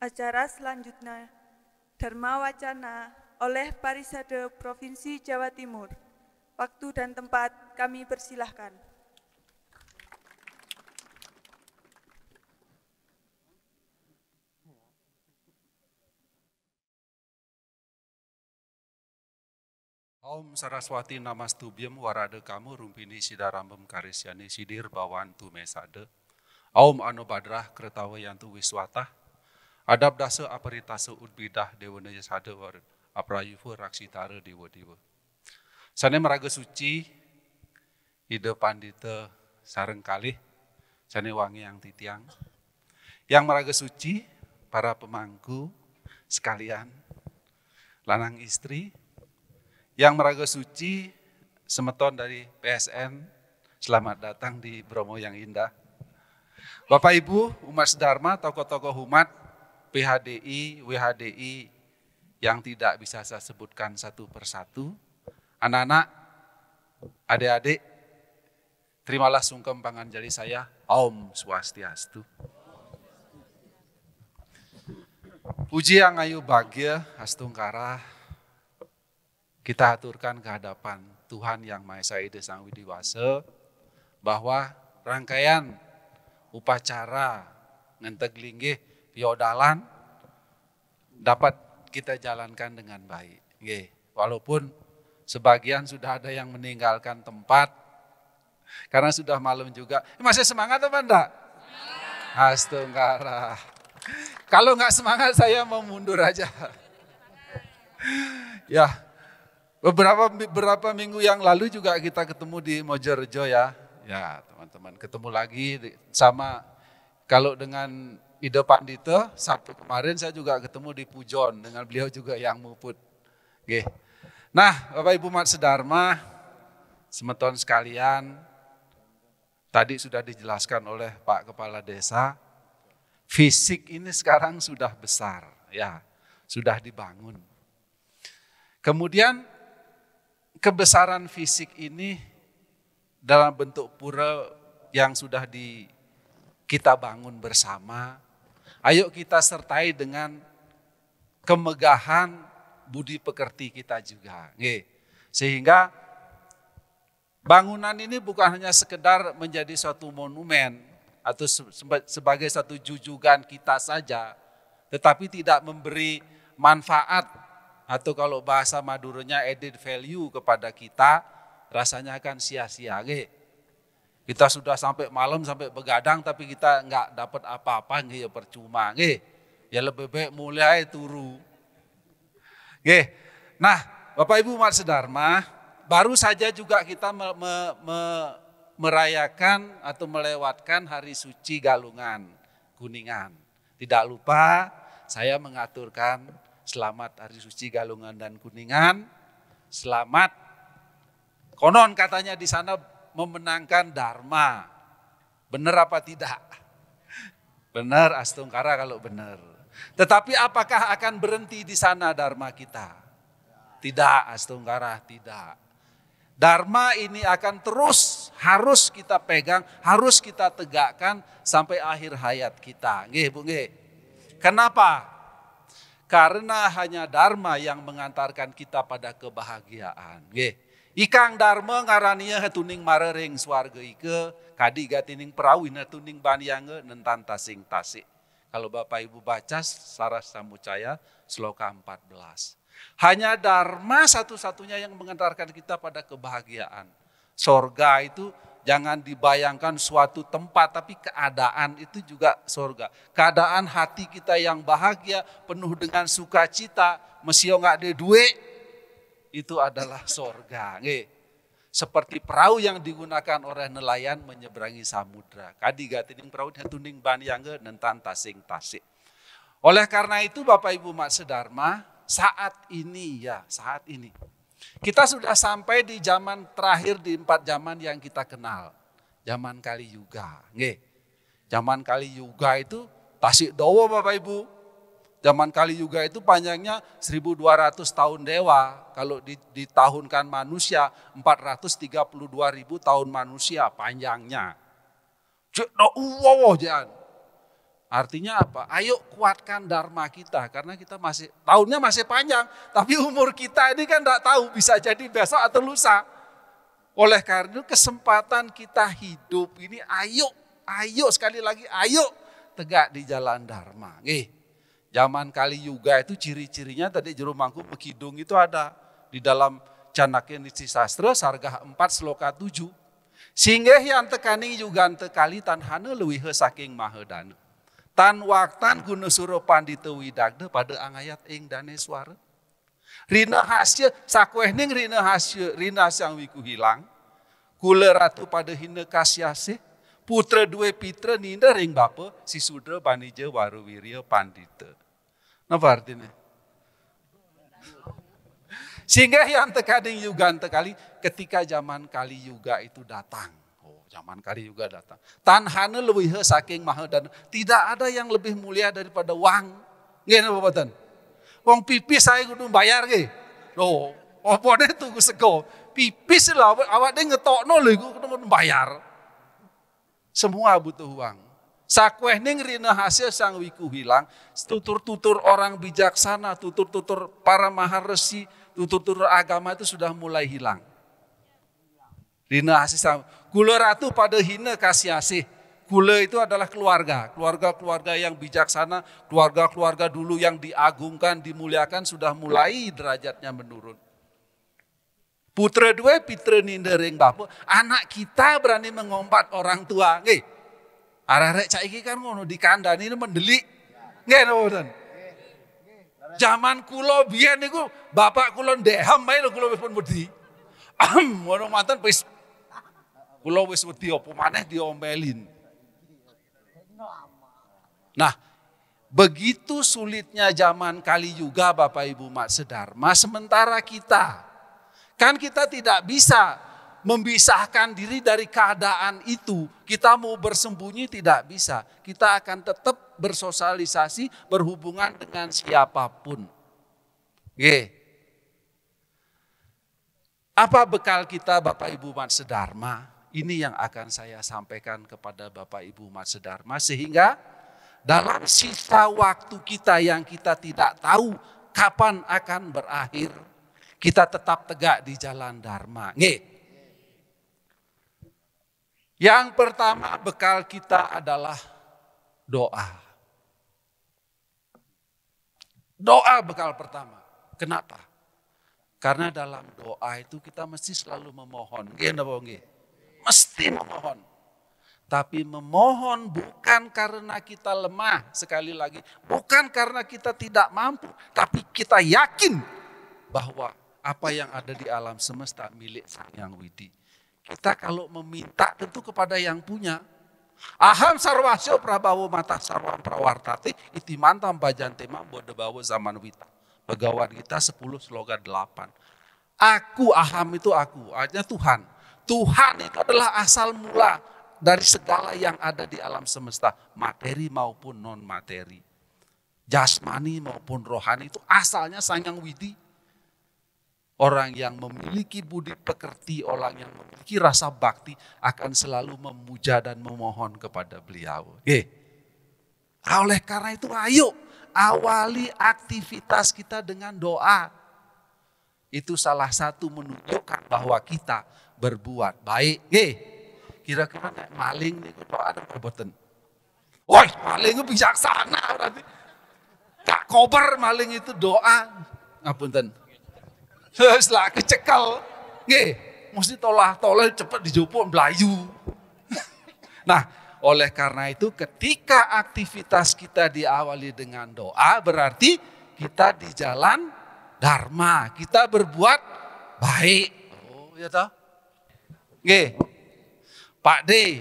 Acara selanjutnya, Dharma Wacana oleh Parisade Provinsi Jawa Timur. Waktu dan tempat kami persilahkan. Om Saraswati Namastubhyam Warada Kamu Rumpini Sidarambam Karisyani Sidir Bawantu Mesade. Om Anubadrah Kretawayantu Wiswatah. Adab dasa aparitasa udbidah dewana yasada war aprayuva raksitara dewa-dewa. Sane meraga suci ide pandita sareng kalih sane wangi yang titiang. Yang meraga suci para pemangku sekalian, lanang istri, yang meraga suci semeton dari PSN, selamat datang di Bromo yang indah. Bapak Ibu, umat sedharma, tokoh-tokoh umat, PHDI, WHDI yang tidak bisa saya sebutkan satu persatu, anak-anak, adik-adik, terimalah sungkem panganjali saya, Om Swastiastu. Puji yang ayu bahagia, astungkara, kita aturkan ke hadapan Tuhan Yang Maha Esa Ide Sang Widiwasa, bahwa rangkaian upacara ngenteg linggih piodalan dapat kita jalankan dengan baik. Walaupun sebagian sudah ada yang meninggalkan tempat karena sudah malam juga. Masih semangat apa enggak? Astungkara. Kalau enggak semangat saya mau mundur aja. Ya, beberapa minggu yang lalu juga kita ketemu di Mojorejo ya. Ya, teman-teman ketemu lagi sama kalau dengan Ide Pandita, Sabtu kemarin saya juga ketemu di Pujon dengan beliau juga yang muput. Nah, Bapak Ibu Mat Sedharma, semeton sekalian, tadi sudah dijelaskan oleh Pak Kepala Desa, fisik ini sekarang sudah besar, ya, sudah dibangun. Kemudian kebesaran fisik ini dalam bentuk pura yang sudah kita bangun bersama, ayo kita sertai dengan kemegahan budi pekerti kita juga. Sehingga bangunan ini bukan hanya sekedar menjadi suatu monumen atau sebagai satu jujugan kita saja, tetapi tidak memberi manfaat atau kalau bahasa Maduranya added value kepada kita, rasanya akan sia-sia. Kita sudah sampai malam, sampai begadang, tapi kita nggak dapat apa-apa, ya percuma. Ya lebih baik mulai turu. Nah, Bapak Ibu Umat Sedharma, baru saja juga kita merayakan atau melewatkan Hari Suci Galungan, Kuningan. Tidak lupa saya mengaturkan selamat Hari Suci Galungan dan Kuningan. Selamat, konon katanya di sana memenangkan Dharma. Benar apa tidak? Benar, astungkara kalau benar. Tetapi apakah akan berhenti di sana Dharma kita? Tidak, astungkara, tidak. Dharma ini akan terus harus kita pegang, harus kita tegakkan sampai akhir hayat kita. Bu, Kenapa? Karena hanya Dharma yang mengantarkan kita pada kebahagiaan. Ikang Dharma ngarania hatuning marering swarga ike, kadi gatining perawi hatuning banyange nentan tasing tasik. Kalau Bapak Ibu baca Saras Samucaya sloka 14. Hanya Dharma satu-satunya yang mengantarkan kita pada kebahagiaan. Sorga itu jangan dibayangkan suatu tempat, tapi keadaan itu juga sorga. Keadaan hati kita yang bahagia, penuh dengan sukacita, mesio nggak ada duit, itu adalah sorga. Seperti perahu yang digunakan oleh nelayan menyeberangi samudra. Kadi gatining perahu hatuning banyange nentan tasing tasik. Oleh karena itu Bapak Ibu Mat Sedharma, saat ini kita sudah sampai di zaman terakhir di 4 zaman yang kita kenal. Zaman Kali Yuga. Zaman Kali Yuga itu tasik dowo Bapak Ibu. Zaman Kali Yuga itu panjangnya 1200 tahun dewa. Kalau ditahunkan manusia 432.000 tahun manusia panjangnya. Artinya apa? Ayo kuatkan dharma kita, karena kita tahunnya masih panjang, tapi umur kita ini kan tidak tahu, bisa jadi besok atau lusa. Oleh karena itu kesempatan kita hidup ini ayo sekali lagi, ayo tegak di jalan dharma. Zaman Kali Yuga itu ciri-cirinya tadi juru mangku mekidung itu ada di dalam Canakya Niti Sastra Sarga 4 Sloka 7. Sehingga yang tekani yugan tekali tanhana leuwih saking mahedana. Tan waktan guna suro pandita widagda pada angayat ing daneswara. Rina hasya sakwehning rina hasya rina sang wiku hilang. Kula ratu pada hina kasyasih. Putra dua pitra ninda ring bapa si sudra banija waruwirya pandita. Napa artinya? Sehingga yang tekading yugan tekali ketika zaman Kali Yuga itu datang. Zaman Kali Yuga datang. Tanhana leuwih saking mahedana. Tidak ada yang lebih mulia daripada wang. Nggih napa boten? Wong pipis saya kudu bayar ge. Loh, opone tuku sego. Pipis lah awak de ngetokno lho iku kudu bayar. Semua butuh uang. Sakweh ning rina hasil sang wiku hilang, tutur-tutur orang bijaksana, tutur-tutur para maharesi, tutur-tutur agama itu sudah mulai hilang. Rina hasil sang kula ratu pada hina kasih asih. Kula itu adalah keluarga yang bijaksana, keluarga dulu yang diagungkan, dimuliakan sudah mulai derajatnya menurun. Putra dua pitra ninda ring bapa, anak kita berani mengompat orang tua. Nggih. Arek-arek saiki kan ngono dikandani mendelik. Nggih napa. Zaman kula biyen niku bapak kula ndeham bae lho kula wis pun wedi. Ngono manten wis kula wis wedi apa maneh diomelin. Nah, begitu sulitnya zaman Kali Yuga Bapak Ibu Mat Sedharma, sementara kita tidak bisa memisahkan diri dari keadaan itu. Kita mau bersembunyi tidak bisa. Kita akan tetap bersosialisasi, berhubungan dengan siapapun. Apa bekal kita Bapak Ibu Mat Sedharma? Ini yang akan saya sampaikan kepada Bapak Ibu Mat Sedharma sehingga dalam sisa waktu kita yang kita tidak tahu kapan akan berakhir, kita tetap tegak di jalan dharma. Yang pertama bekal kita adalah doa. Doa bekal pertama. Kenapa? Karena dalam doa itu kita mesti selalu memohon. Mesti memohon. Tapi memohon bukan karena kita lemah, sekali lagi. Bukan karena kita tidak mampu. Tapi kita yakin bahwa apa yang ada di alam semesta milik Sang Hyang Widi. Kita kalau meminta tentu kepada yang punya. Aham sarwasya prabawa mata sarwam prawartati iti mantam bajante mamboda bawa zaman wita. Bhagavad Gita 10 sloga 8. Aku, aham itu aku, artinya Tuhan. Tuhan itu adalah asal mula dari segala yang ada di alam semesta, materi maupun non materi, jasmani maupun rohani itu asalnya Sang Hyang Widi. Orang yang memiliki budi pekerti, orang yang memiliki rasa bakti akan selalu memuja dan memohon kepada beliau. Oleh karena itu ayo awali aktivitas kita dengan doa. Itu salah satu menunjukkan bahwa kita berbuat baik. Kira-kira nek maling niku doa ada perbuatan. Woi, maling itu bijaksana berarti. Tak kober maling itu doa. Ngapunten. Setelah kecekal. Mesti tolah-tolah cepat dijupuk melayu. Nah, oleh karena itu ketika aktivitas kita diawali dengan doa berarti kita di jalan dharma. Kita berbuat baik. Oh, ya toh? Pak D,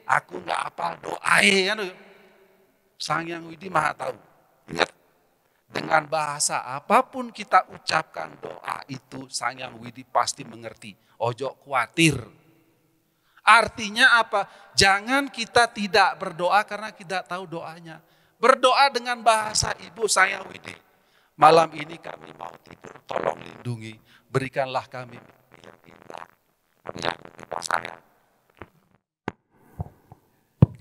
aku nggak hafal doae kan. Sang Hyang Widi Maha tahu. Ingat, dengan bahasa apapun kita ucapkan doa itu Sang Hyang Widi pasti mengerti. Ojo khawatir. Artinya apa? Jangan kita tidak berdoa karena kita tahu doanya. Berdoa dengan bahasa Ibu Sang Hyang Widi. Malam ini kami mau tidur, tolong lindungi. Berikanlah kami mimpi yang indah.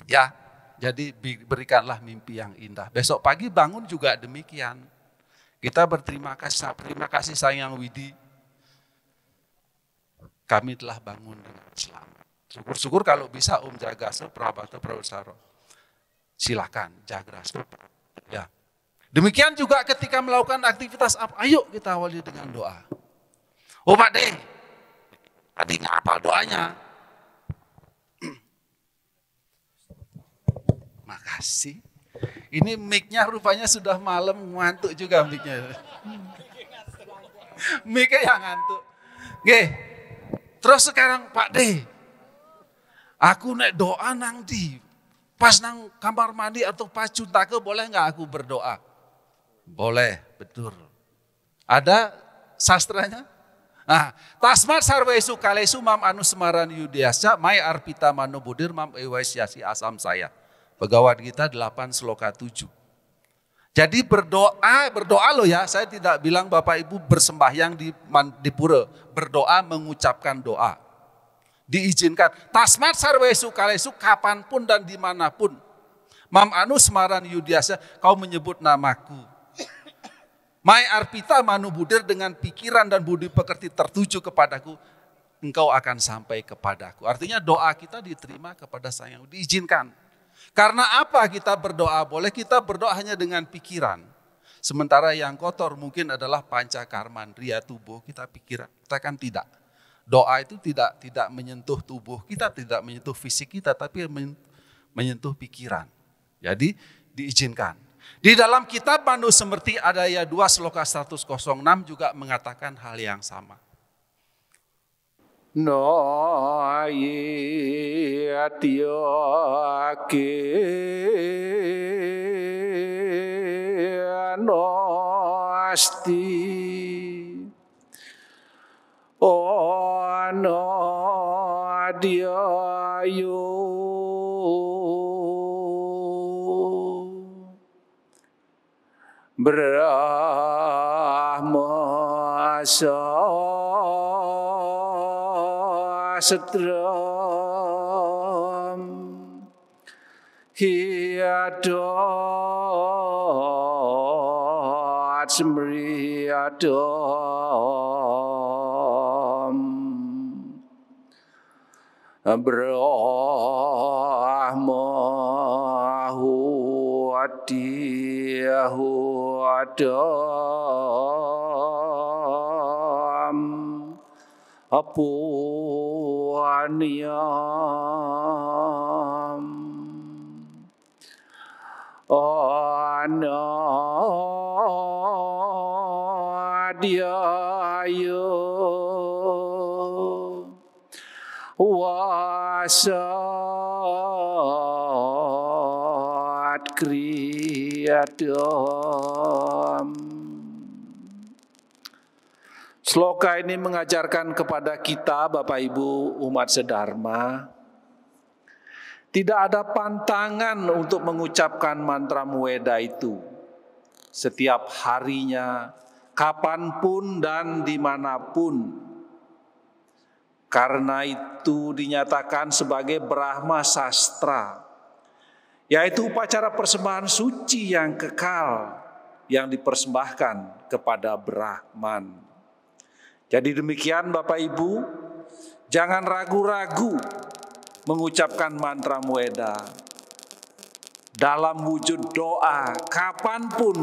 Ya, Jadi berikanlah mimpi yang indah. Besok pagi bangun juga demikian. Kita berterima kasih, terima kasih Sayang Widi. Kami telah bangun dengan selamat. Syukur-syukur kalau bisa jaga Prabata Prawesaro. Silakan jaga ya. Demikian juga ketika melakukan aktivitas apa, ayo kita awali dengan doa. Oh Pak De, tadi ngapa doanya? Makasih. Ini mic-nya rupanya sudah malam, ngantuk juga mic-nya. Mic-nya yang ngantuk. Oke. Terus sekarang Pak De, aku nek doa nang di, pas nang kamar mandi atau pas cuntake boleh nggak aku berdoa? Boleh, betul. Ada sastranya? Nah, tasmat sarwesu kalesu mam anu semaran yudiasya, mai arpita manu budir mam ewasyasi asam saya. Pegawai kita 8 sloka 7. Jadi berdoa loh ya, saya tidak bilang Bapak Ibu bersembahyang di pura. Berdoa mengucapkan doa. Diizinkan. Tasmat sarwesu kalesu kapanpun dan dimanapun. Mam anu semaran yudiasya, kau menyebut namaku. Mai arpita manu budir dengan pikiran dan budi pekerti tertuju kepadaku, engkau akan sampai kepadaku. Artinya doa kita diterima kepada Sang Yang diizinkan. Karena apa kita berdoa? Boleh kita berdoa hanya dengan pikiran. Sementara yang kotor mungkin adalah pancakarman, ria tubuh kita pikiran. Kita kan tidak. Doa itu tidak menyentuh tubuh kita, tidak menyentuh fisik kita, tapi menyentuh pikiran. Jadi diizinkan. Di dalam kitab Manu Semerti Adaya 2 Sloka 106 juga mengatakan hal yang sama. No ye atiake no asti o no adiayo Brahma Satram Hiadot Smriyadom Brahma Huadiyahu Adam Apuaniam Anadiayo Wasat Kriyadam. Sloka ini mengajarkan kepada kita Bapak Ibu umat sedharma, tidak ada pantangan untuk mengucapkan mantra Mueda itu setiap harinya, kapanpun dan dimanapun. Karena itu dinyatakan sebagai Brahma Sastra, yaitu upacara persembahan suci yang kekal yang dipersembahkan kepada Brahman. Jadi demikian Bapak Ibu, jangan ragu-ragu mengucapkan mantra Mueda dalam wujud doa kapanpun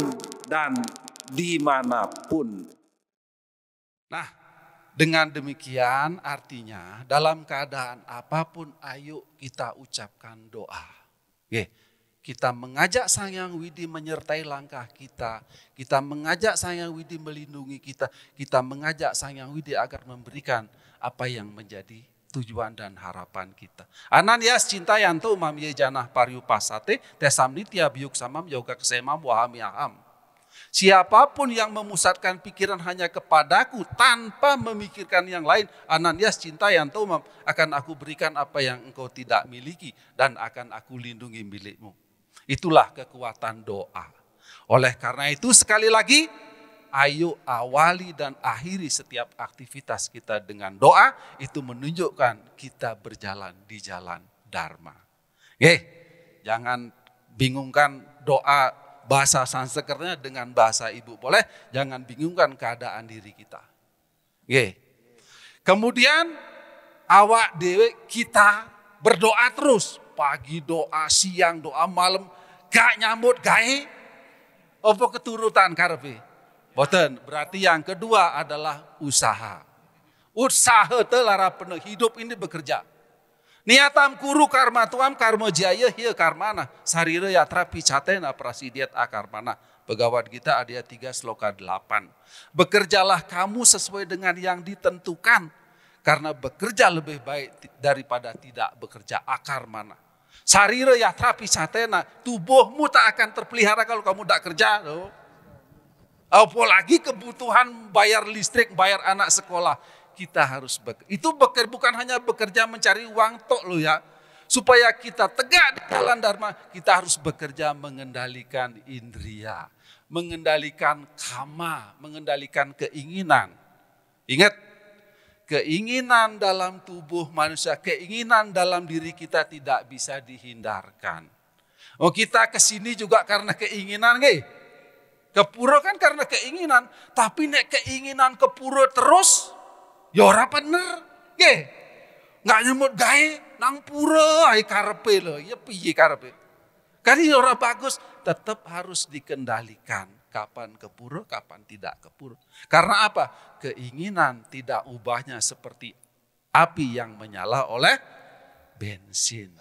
dan dimanapun. Nah, dengan demikian artinya dalam keadaan apapun ayo kita ucapkan doa. Kita mengajak Sang Yang Widi menyertai langkah kita. Kita mengajak Sang Yang Widi melindungi kita. Kita mengajak Sang Yang Widi agar memberikan apa yang menjadi tujuan dan harapan kita. Ananias cintayanto mam ye janah pariu pasate tesamnitya biuk samam yoga kesemam wahami aham. Siapapun yang memusatkan pikiran hanya kepadaku tanpa memikirkan yang lain, Ananias cintayanto mam, akan aku berikan apa yang engkau tidak miliki dan akan aku lindungi milikmu. Itulah kekuatan doa. Oleh karena itu sekali lagi, ayo awali dan akhiri setiap aktivitas kita dengan doa. Itu menunjukkan kita berjalan di jalan Dharma. jangan bingungkan doa bahasa Sanskertanya dengan bahasa ibu. Boleh, jangan bingungkan keadaan diri kita. Oke. Kemudian awak dewe kita berdoa terus. Pagi doa, siang doa, malam gak nyambut gawe. Apa keturutan karepe? Boten. Berarti yang kedua adalah usaha. Usaha telara penuh hidup ini bekerja. Niatam kuru karma tuam karma jaya hiya karmana. Sarira yatra picatena prasidiat akarmana. Pegawat kita Adya 3 sloka 8. Bekerjalah kamu sesuai dengan yang ditentukan. Karena bekerja lebih baik daripada tidak bekerja, akarmana. Sarira yatra picatena. Tubuhmu tak akan terpelihara kalau kamu tidak kerja. Apalagi kebutuhan bayar listrik, bayar anak sekolah. Kita harus bekerja. Itu bukan hanya bekerja mencari uang tok loh ya. Supaya kita tegak di jalan dharma, kita harus bekerja mengendalikan indria, mengendalikan kama, mengendalikan keinginan. Ingat, keinginan dalam tubuh manusia, keinginan dalam diri kita tidak bisa dihindarkan. Oh, kita kesini juga karena keinginan, ke pura kan karena keinginan, tapi nek keinginan ke pura terus, ya ora bener, nggak nyemut gawe nang pura ai karepe lho, ya piye karepe. Kan ya ora bagus, tetap harus dikendalikan. Kapan ke pura, kapan tidak ke pura. Karena apa? Keinginan tidak ubahnya seperti api yang menyala oleh bensin.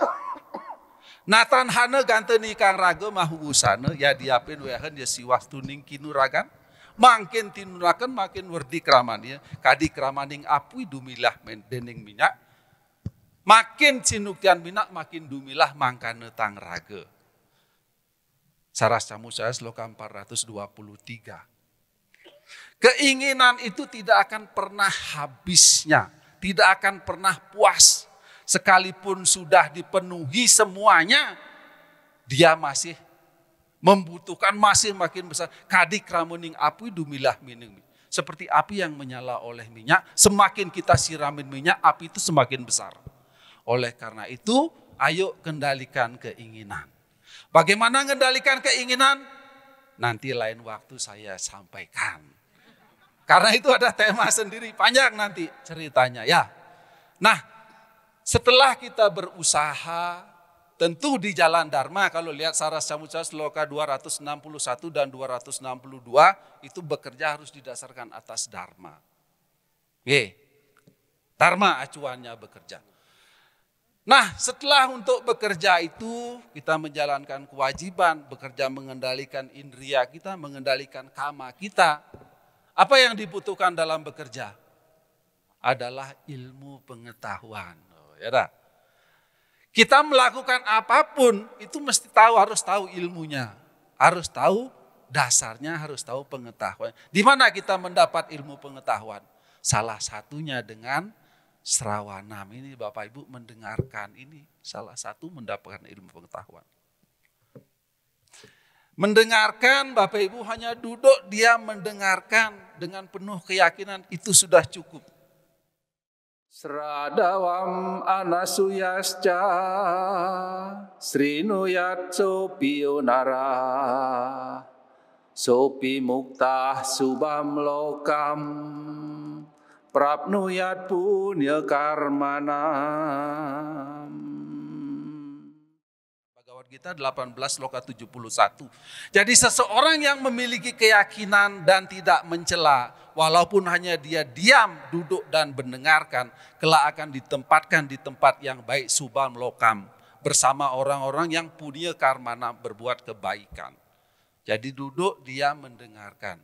Natan hana ganteni kang raga mahu usana ya diapin wehen ya siwas tuning kinuragan. Makin tinurakan makin werdi kramania. Kadi kramaning apui dumilah dening minyak. Makin sinuktian minyak makin dumilah mangkane tang raga. Saras Camusa sloka 423. Keinginan itu tidak akan pernah habisnya. Tidak akan pernah puas. Sekalipun sudah dipenuhi semuanya, dia masih membutuhkan, masih makin besar. Kadi kramuning api dumilah mining. Seperti api yang menyala oleh minyak, semakin kita siramin minyak, api itu semakin besar. Oleh karena itu, ayo kendalikan keinginan. Bagaimana mengendalikan keinginan? Nanti lain waktu saya sampaikan. Karena itu ada tema sendiri, panjang nanti ceritanya ya. Nah, setelah kita berusaha, tentu di jalan Dharma, kalau lihat Saras Camuca sloka 261 dan 262, itu bekerja harus didasarkan atas Dharma. Dharma acuannya bekerja. Nah, setelah untuk bekerja itu, kita menjalankan kewajiban, bekerja mengendalikan indria kita, mengendalikan kama kita. Apa yang dibutuhkan dalam bekerja? Adalah ilmu pengetahuan. Ya dah. Kita melakukan apapun itu mesti tahu, harus tahu ilmunya, harus tahu dasarnya, harus tahu pengetahuan. Di mana kita mendapat ilmu pengetahuan? Salah satunya dengan Srawanam ini, Bapak Ibu mendengarkan ini, salah satu mendapatkan ilmu pengetahuan. Mendengarkan, Bapak Ibu hanya duduk dia mendengarkan dengan penuh keyakinan itu sudah cukup. Sradawam anasuyasca srinuyat sopionara sopi muktah subam lokam prapnuyat punya karmanam. Bhagavad Gita 18 sloka 71. Jadi seseorang yang memiliki keyakinan dan tidak mencela, walaupun hanya dia diam, duduk dan mendengarkan, kelak akan ditempatkan di tempat yang baik subam lokam bersama orang-orang yang punya karmana berbuat kebaikan. Jadi duduk dia mendengarkan.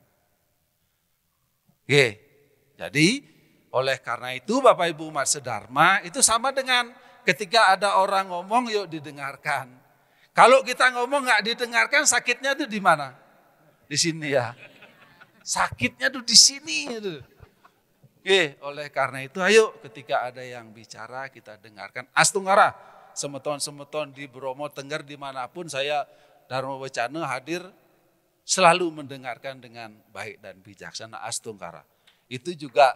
Jadi oleh karena itu Bapak Ibu umat sedharma itu sama dengan ketika ada orang ngomong yuk didengarkan. Kalau kita ngomong nggak didengarkan sakitnya itu di mana? Di sini ya. Sakitnya tuh di sini. Oleh karena itu ayo ketika ada yang bicara kita dengarkan. Astunggara, semeton-semeton di Bromo Tengger dimanapun saya Dharma Wacana hadir selalu mendengarkan dengan baik dan bijaksana. Astunggara. Itu juga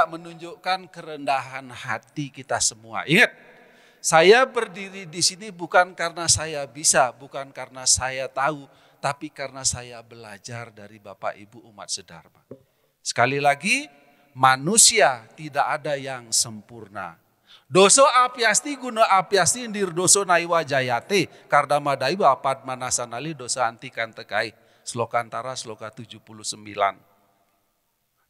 menunjukkan kerendahan hati kita semua. Ingat, Saya berdiri di sini bukan karena saya bisa, bukan karena saya tahu, tapi karena saya belajar dari Bapak Ibu umat sedharma. Sekali lagi, manusia tidak ada yang sempurna. Doso apiasti guna apiasti indir doso naiwa jayate kardama daiwa apat manasanali dosa antikan tekai. Slokantara sloka 79.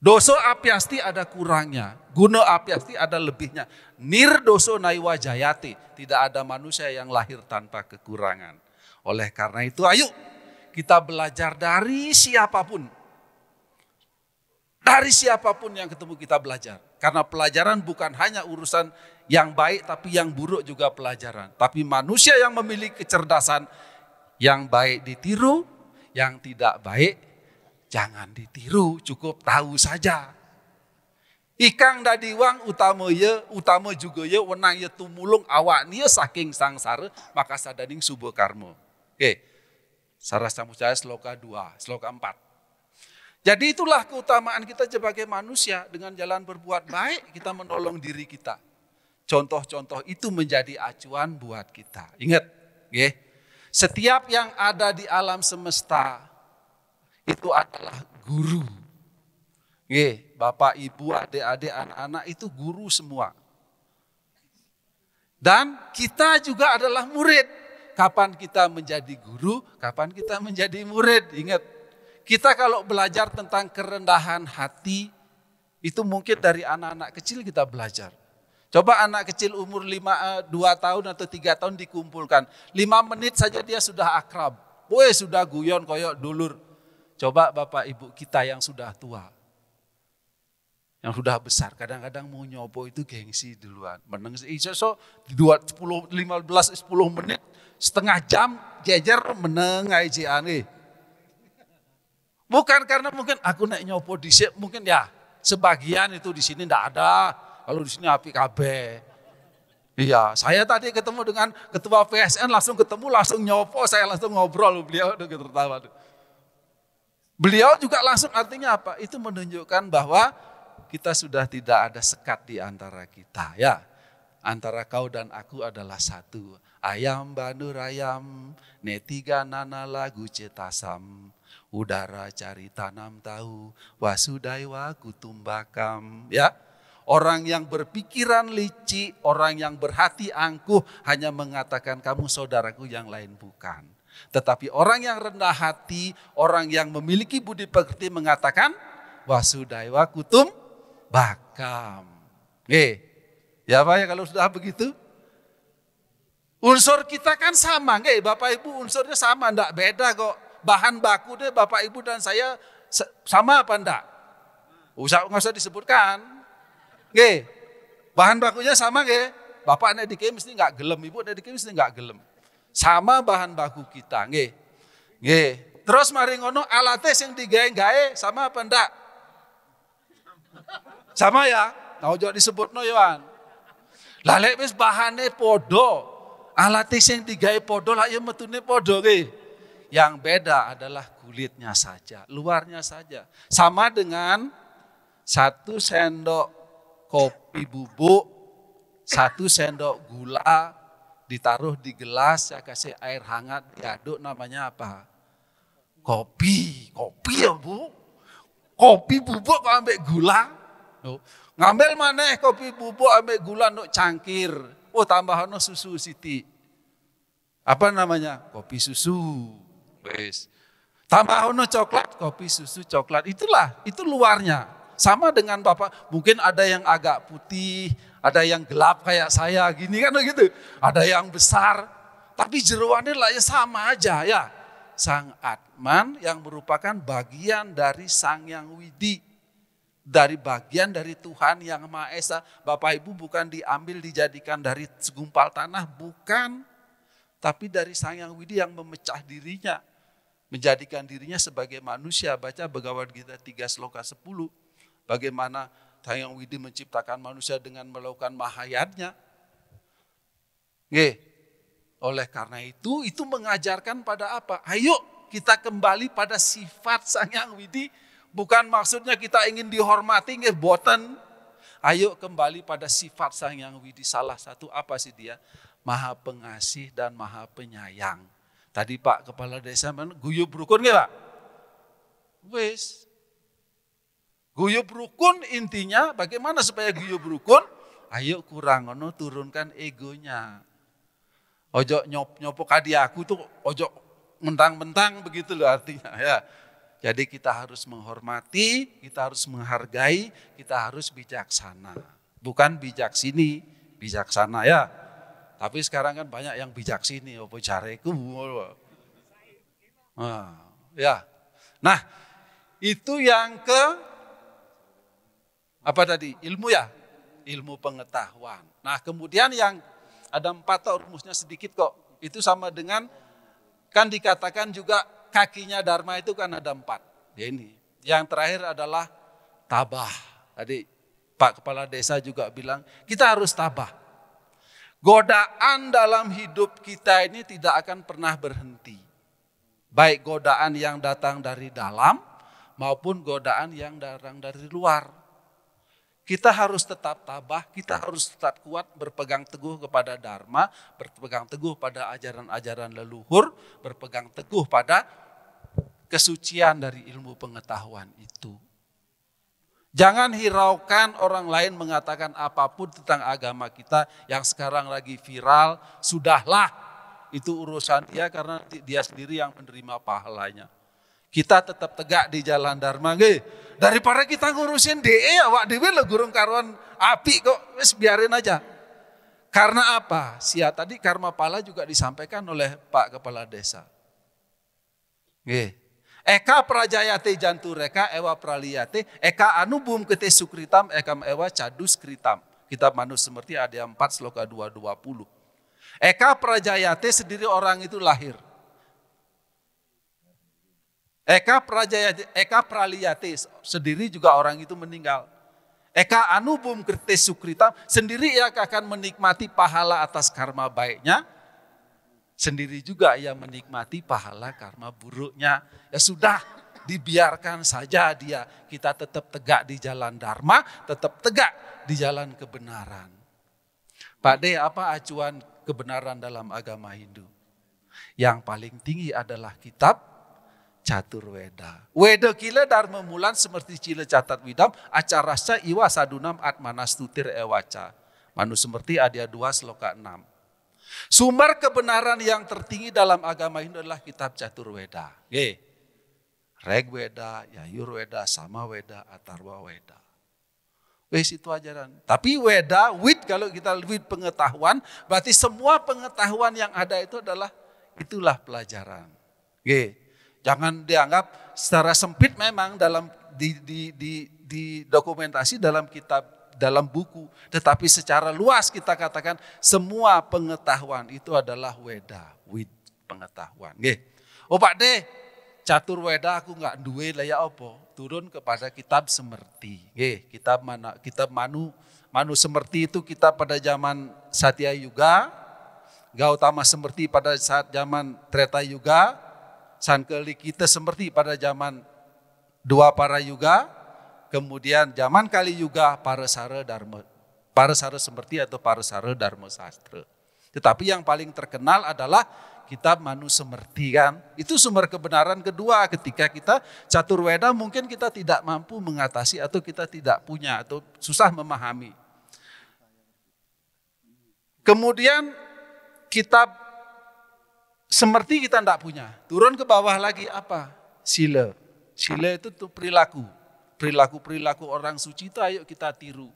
Doso apiasti ada kurangnya, guna apiasti ada lebihnya. Nirdoso naiwa jayati, tidak ada manusia yang lahir tanpa kekurangan. Oleh karena itu ayo kita belajar dari siapapun. Dari siapapun yang ketemu kita belajar. Karena pelajaran bukan hanya urusan yang baik tapi yang buruk juga pelajaran. Tapi manusia yang memiliki kecerdasan, yang baik ditiru, yang tidak baik jangan ditiru, cukup tahu saja. Ikang dadiwang utama juga ya wenang ya tumulung awak nia saking sangsara maka sadaning subuh karma. Oke. Saras Samucaya sloka 2, sloka 4. Jadi itulah keutamaan kita sebagai manusia, dengan jalan berbuat baik kita menolong diri kita. Contoh-contoh itu menjadi acuan buat kita. Ingat, ya. Setiap yang ada di alam semesta itu adalah guru. Bapak, ibu, adik-adik, anak-anak itu guru semua. Dan kita juga adalah murid. Kapan kita menjadi guru, kapan kita menjadi murid. Ingat, kita kalau belajar tentang kerendahan hati, itu mungkin dari anak-anak kecil kita belajar. Coba anak kecil umur 2 tahun atau 3 tahun dikumpulkan. 5 menit saja dia sudah akrab. Sudah guyon koyok dulur. Coba Bapak Ibu kita yang sudah tua, yang sudah besar, kadang-kadang mau nyopo itu gengsi duluan. Meneng so 10 menit, setengah jam jejer meneng aja ane. Bukan karena mungkin aku naik nyopo dhisik, mungkin ya sebagian itu di sini enggak ada. Kalau di sini api kabeh. Iya, saya tadi ketemu dengan ketua PSN langsung nyopo, saya langsung ngobrol, beliau udah tertawa. Beliau juga langsung artinya apa? Itu menunjukkan bahwa kita sudah tidak ada sekat di antara kita, ya. Antara kau dan aku adalah satu. Ayam banur ayam, netiga nana lagu cetasam. Udara cari tanam tahu, wasudaiwa kutumbakam. Ya, orang yang berpikiran licik, orang yang berhati angkuh hanya mengatakan kamu saudaraku, yang lain bukan. Tetapi orang yang rendah hati, orang yang memiliki budi pekerti mengatakan wasudaiwa kutum bakam. Ya Pak ya, kalau sudah begitu. Unsur kita kan sama, Bapak Ibu unsurnya sama, enggak beda kok. Bahan baku deh Bapak Ibu dan saya sama apa enggak? Nggak usah disebutkan. Bahan bakunya sama Bapak nek dikei mesti enggak gelem, Ibu nek dikei mesti enggak gelem. Sama bahan baku kita, Terus mari ngono alatnya yang digawe-gawe sama apa enggak? Sama ya. Nah, ojo disebutno Yohan. Lah lek wis bahane podo, alatnya yang digawe podo lah ya metune podo Yang beda adalah kulitnya saja, luarnya saja. Sama dengan 1 sendok kopi bubuk, 1 sendok gula ditaruh di gelas, saya kasih air hangat, diaduk, namanya apa? Kopi ya Bu. Kopi bubuk kok ambek gula. Ngambil maneh kopi bubuk ambek gula nuk cangkir. Tambahano susu siti. Apa namanya? Kopi susu. Wes. Tambahano coklat, kopi susu coklat. Itu luarnya. Sama dengan Bapak, mungkin ada yang agak putih, ada yang gelap kayak saya gini kan gitu. Ada yang besar, tapi jeroannya lah ya sama aja ya. Sang Atman yang merupakan bagian dari Sang Yang Widi. Dari bagian dari Tuhan yang Maha Esa. Bapak Ibu bukan diambil dijadikan dari segumpal tanah, bukan. Tapi dari Sang Yang Widi yang memecah dirinya. Menjadikan dirinya sebagai manusia. Baca Bhagavad Gita 3 sloka 10. Bagaimana Sang Yang Widi menciptakan manusia dengan melakukan mahayatnya. Oleh karena itu mengajarkan pada apa? Ayo kita kembali pada sifat Sang Yang Widi. Bukan maksudnya kita ingin dihormati, boten. Ayo kembali pada sifat Sang Hyang Widi. Salah satu apa sih dia? Maha pengasih dan maha penyayang. Tadi Pak Kepala Desa guyub rukun nggak Pak? Wes. Guyub rukun intinya bagaimana supaya guyub rukun? Ayo kurang ono turunkan egonya. Ojo nyopok kadi aku tuh ojo mentang-mentang begitu loh artinya ya. Jadi kita harus menghormati, kita harus menghargai, kita harus bijaksana. Bukan bijak sini, bijaksana ya. Tapi sekarang kan banyak yang bijak sini, apa careku. Ya. Nah, itu yang apa tadi? Ilmu ya? Ilmu pengetahuan. Nah, kemudian yang ada 4 rumusnya sedikit kok. Itu sama dengan, kan dikatakan juga kakinya Dharma itu kan ada 4. Ya ini. Yang terakhir adalah tabah. Tadi Pak Kepala Desa juga bilang, kita harus tabah. Godaan dalam hidup kita ini tidak akan pernah berhenti. Baik godaan yang datang dari dalam maupun godaan yang datang dari luar. Kita harus tetap tabah, kita harus tetap kuat berpegang teguh kepada Dharma, berpegang teguh pada ajaran-ajaran leluhur, berpegang teguh pada kesucian dari ilmu pengetahuan itu. Jangan hiraukan orang lain mengatakan apapun tentang agama kita yang sekarang lagi viral, sudahlah itu urusan dia karena dia sendiri yang menerima pahalanya. Kita tetap tegak di jalan Dharma. Daripada kita ngurusin DE, awak dewe lo gurung karuan api kok, wes biarin aja. Karena apa? Tadi karma pala juga disampaikan oleh Pak Kepala Desa. Eka prajayate jantureka ewa praliyate, eka anubum kete sukritam, ekam ewa cadus kritam. Kitab Manusemerti ada 4 sloka 220. Eka prajayate sendiri orang itu lahir. Eka praliyate sendiri juga orang itu meninggal. Eka anubum kete sukritam sendiri ia akan menikmati pahala atas karma baiknya. Sendiri juga ia menikmati pahala karma buruknya. Ya sudah, dibiarkan saja dia. Kita tetap tegak di jalan Dharma, tetap tegak di jalan kebenaran. Pak De, apa acuan kebenaran dalam agama Hindu? Yang paling tinggi adalah kitab Caturveda. Weda kila dharma mulan seperti cila catat widam, acarasca iwa sadunam atmanastutir ewaca. Manusemerti ada 2 sloka 6. Sumber kebenaran yang tertinggi dalam agama Hindu adalah kitab Caturveda. Rigveda, Yajurveda, Samaveda, Atharva Veda. Wes itu ajaran. Tapi Weda, wid kalau kita wid pengetahuan, berarti semua pengetahuan yang ada itu itulah pelajaran. Jangan dianggap secara sempit memang dalam di dokumentasi dalam kitab, dalam buku. Tetapi secara luas kita katakan semua pengetahuan itu adalah Weda, wid pengetahuan. Oh Pak De, Caturveda aku nggak duwe lah ya opo. Turun kepada kitab Semerti. Kitab Manusemerti itu kitab pada zaman Satya Yuga. Gautama Semerti pada saat zaman Treta Yuga. Sankalikita Semerti pada zaman Dwapara Yuga. Kemudian zaman Kali Yuga Parasara Semerti atau Parasara Dharma Sastra. Tetapi yang paling terkenal adalah kitab Manusemerti kan. Itu sumber kebenaran kedua ketika kita Caturveda mungkin kita tidak mampu mengatasi atau kita tidak punya atau susah memahami. Kemudian kitab Semerti kita tidak punya. Turun ke bawah lagi apa? Sila. Sila itu tuh perilaku. Perilaku orang suci itu ayo kita tiru.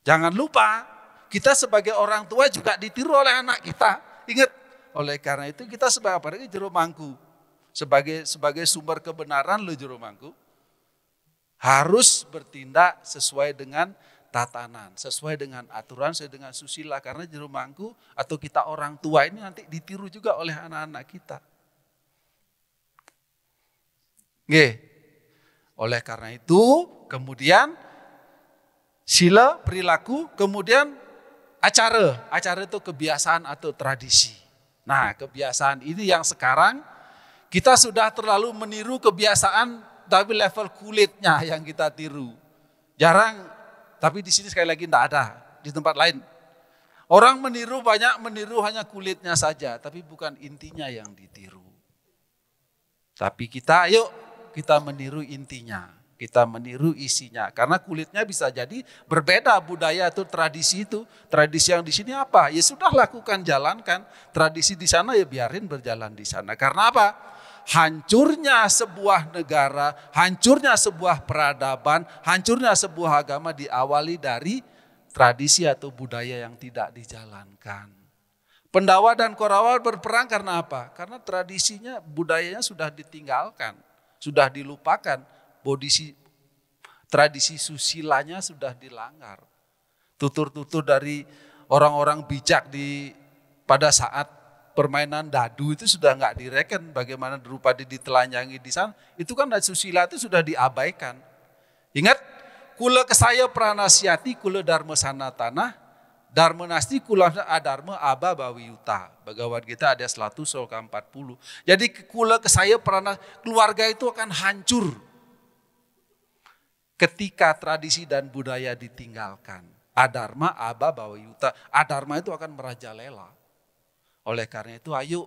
Jangan lupa kita sebagai orang tua juga ditiru oleh anak kita. Ingat, oleh karena itu kita sebagai apalagi jero mangku. Sebagai sumber kebenaran lo jero mangku. Harus bertindak sesuai dengan tatanan, sesuai dengan aturan, sesuai dengan susila. Karena jero mangku atau kita orang tua ini nanti ditiru juga oleh anak-anak kita. Oleh karena itu kemudian sila, perilaku, kemudian acara. Acara itu kebiasaan atau tradisi. Nah kebiasaan ini yang sekarang kita sudah terlalu meniru kebiasaan tapi level kulitnya yang kita tiru. Jarang Tapi di sini sekali lagi tidak ada, di tempat lain. Orang meniru banyak, meniru hanya kulitnya saja, tapi bukan intinya yang ditiru. Tapi kita, ayo kita meniru intinya, kita meniru isinya. Karena kulitnya bisa jadi berbeda budaya atau tradisi itu. Tradisi yang di sini apa? Ya sudah lakukan, jalankan. Tradisi di sana ya biarin berjalan di sana. Karena apa? Hancurnya sebuah negara, hancurnya sebuah peradaban, hancurnya sebuah agama diawali dari tradisi atau budaya yang tidak dijalankan. Pendawa dan Korawa berperang karena apa? Karena tradisinya, budayanya sudah ditinggalkan, sudah dilupakan. Tradisi susilanya sudah dilanggar. Tutur-tutur dari orang-orang bijak pada saat permainan dadu itu sudah nggak direken. Bagaimana Drupadi ditelanjangi di sana, itu kan susila itu sudah diabaikan. Ingat, kula kesaya pranasiati kula dharma sanatana, dharma nasti kula adharma aba bawiyuta. Bhagavad Gita ada 100 sloka 40. Jadi kula kesaya keluarga itu akan hancur ketika tradisi dan budaya ditinggalkan. Adharma aba bawiyuta. Adharma itu akan merajalela. Oleh karena itu ayo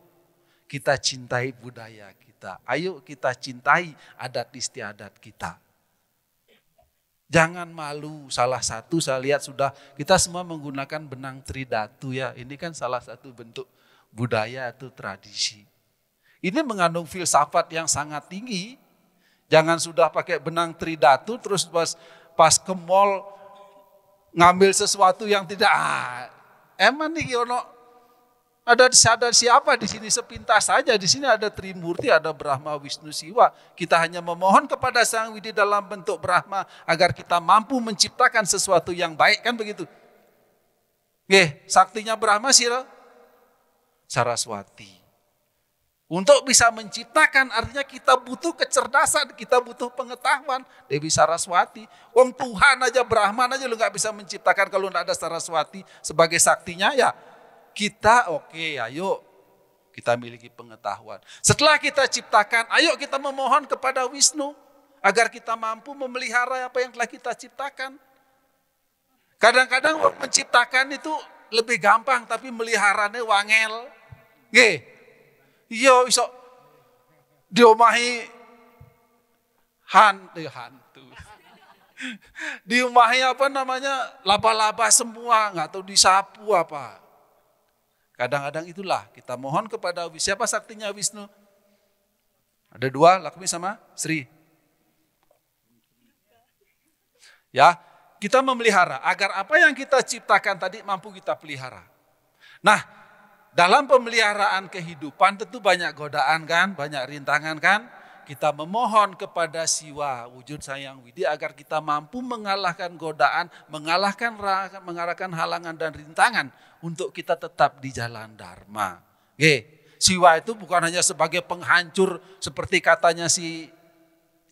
kita cintai budaya kita. Ayo kita cintai adat istiadat kita. Jangan malu, salah satu saya lihat sudah kita semua menggunakan benang tridatu ya. Ini kan salah satu bentuk budaya atau tradisi. Ini mengandung filsafat yang sangat tinggi. Jangan sudah pakai benang tridatu terus pas ke mall ngambil sesuatu yang tidak. Emang nih Yono, ada siapa di sini sepintas saja. Di sini ada Trimurti, ada Brahma, Wisnu, Siwa. Kita hanya memohon kepada Sang Widi dalam bentuk Brahma agar kita mampu menciptakan sesuatu yang baik, kan begitu? Saktinya Brahma sila Saraswati. Untuk bisa menciptakan artinya kita butuh kecerdasan, kita butuh pengetahuan. Dewi Saraswati, wong Tuhan aja, Brahman aja lu nggak bisa menciptakan kalau nggak ada Saraswati sebagai saktinya ya. Kita ayo kita miliki pengetahuan. Setelah kita ciptakan, ayo kita memohon kepada Wisnu agar kita mampu memelihara apa yang telah kita ciptakan. Kadang-kadang menciptakan itu lebih gampang, tapi meliharanya wangel. Iya iso diomahi hantu. Diomahi laba-laba semua, nggak tahu disapu apa. Kadang-kadang itulah kita mohon kepada siapa saktinya Wisnu? Ada 2, Lakshmi sama Sri. Ya, kita memelihara agar apa yang kita ciptakan tadi mampu kita pelihara. Nah, dalam pemeliharaan kehidupan tentu banyak godaan kan, banyak rintangan kan. Kita memohon kepada Siwa, wujud Sang Widi agar kita mampu mengalahkan godaan, mengalahkan halangan dan rintangan untuk kita tetap di jalan Dharma. Siwa itu bukan hanya sebagai penghancur seperti katanya si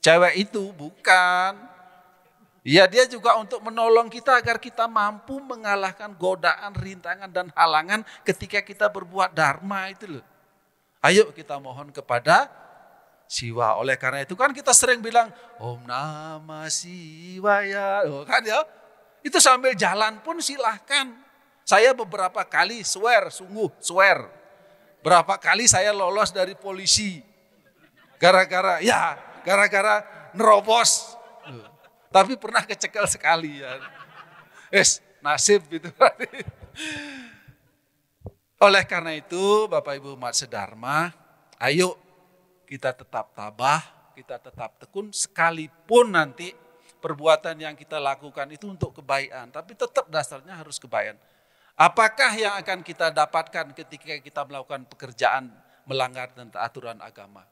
cewek itu, bukan. Ya, dia juga untuk menolong kita agar kita mampu mengalahkan godaan, rintangan dan halangan ketika kita berbuat Dharma itu loh. Ayo kita mohon kepada Siwa. Oleh karena itu kan kita sering bilang Om Namah Shivaya, kan ya. Itu sambil jalan pun silahkan. Saya beberapa kali swear. Berapa kali saya lolos dari polisi. Gara-gara nerobos. Tapi pernah kecekel sekali ya. Nasib gitu. Oleh karena itu Bapak Ibu umat sedharma, ayo kita tetap tabah, kita tetap tekun sekalipun nanti perbuatan yang kita lakukan itu untuk kebaikan. Tapi tetap dasarnya harus kebaikan. Apakah yang akan kita dapatkan ketika kita melakukan pekerjaan melanggar tentang aturan agama?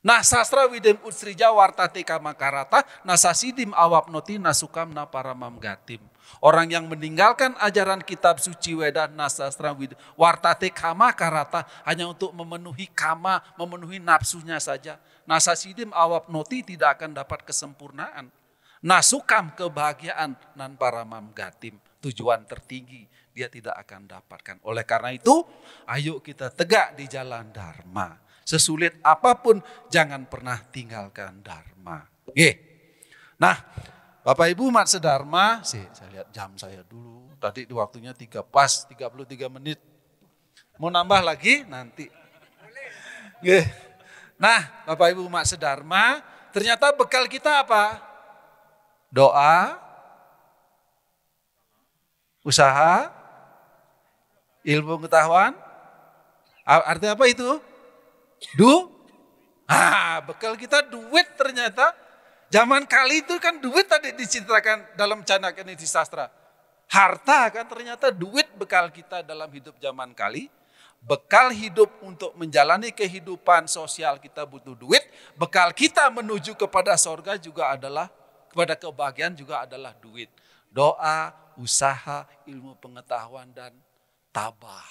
Nah sastra widem utsrija wartate kamakarata nasasidim awapnoti nasukam na paramam gatim. Orang yang meninggalkan ajaran kitab suci Weda nasastra widem wartate kamakarata hanya untuk memenuhi kama, memenuhi nafsunya saja. Nasasidim awapnoti tidak akan dapat kesempurnaan. Nasukam kebahagiaan nan paramam gatim. Tujuan tertinggi dia tidak akan dapatkan. Oleh karena itu ayo kita tegak di jalan Dharma. Sesulit apapun jangan pernah tinggalkan Dharma. Nah, Bapak Ibu umat sedharma, saya lihat jam saya dulu. Tadi di waktunya 3 pas, 33 menit. Mau nambah lagi nanti. Nah, Bapak Ibu umat sedharma, ternyata bekal kita apa? Doa, usaha, ilmu pengetahuan. Artinya apa itu? Bekal kita duit ternyata. Zaman kali itu kan duit tadi diceritakan dalam Canaka Niti Sastra. Harta kan ternyata duit bekal kita dalam hidup zaman kali. Bekal hidup untuk menjalani kehidupan sosial kita butuh duit. Bekal kita menuju kepada sorga juga adalah, kepada kebahagiaan juga adalah duit. Doa, usaha, ilmu pengetahuan dan tabah.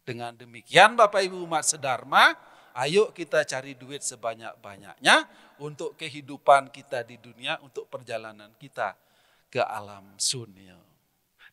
Dengan demikian Bapak Ibu umat sedharma, ayo kita cari duit sebanyak-banyaknya untuk kehidupan kita di dunia, untuk perjalanan kita ke alam sunil.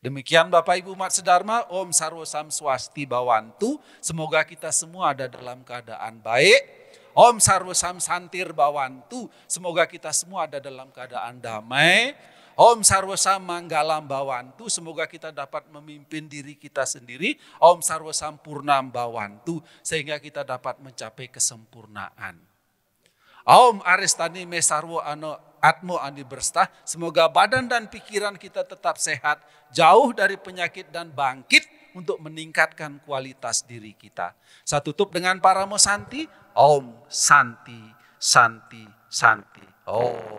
Demikian Bapak Ibu umat sedharma, Om Sarwo Sam Swasti Bawantu, semoga kita semua ada dalam keadaan baik. Om Sarwo Sam Santir Bawantu, semoga kita semua ada dalam keadaan damai. Om Sarwo Sam Manggalam Bawantu, semoga kita dapat memimpin diri kita sendiri. Om Sarwo Sam Purnam Bawantu, sehingga kita dapat mencapai kesempurnaan. Om Aristani Mesarwo Ano Atmo Andi Berstah, semoga badan dan pikiran kita tetap sehat, jauh dari penyakit dan bangkit untuk meningkatkan kualitas diri kita. Saya tutup dengan Paramo Santi, Om Santi, Santi, Santi. Om.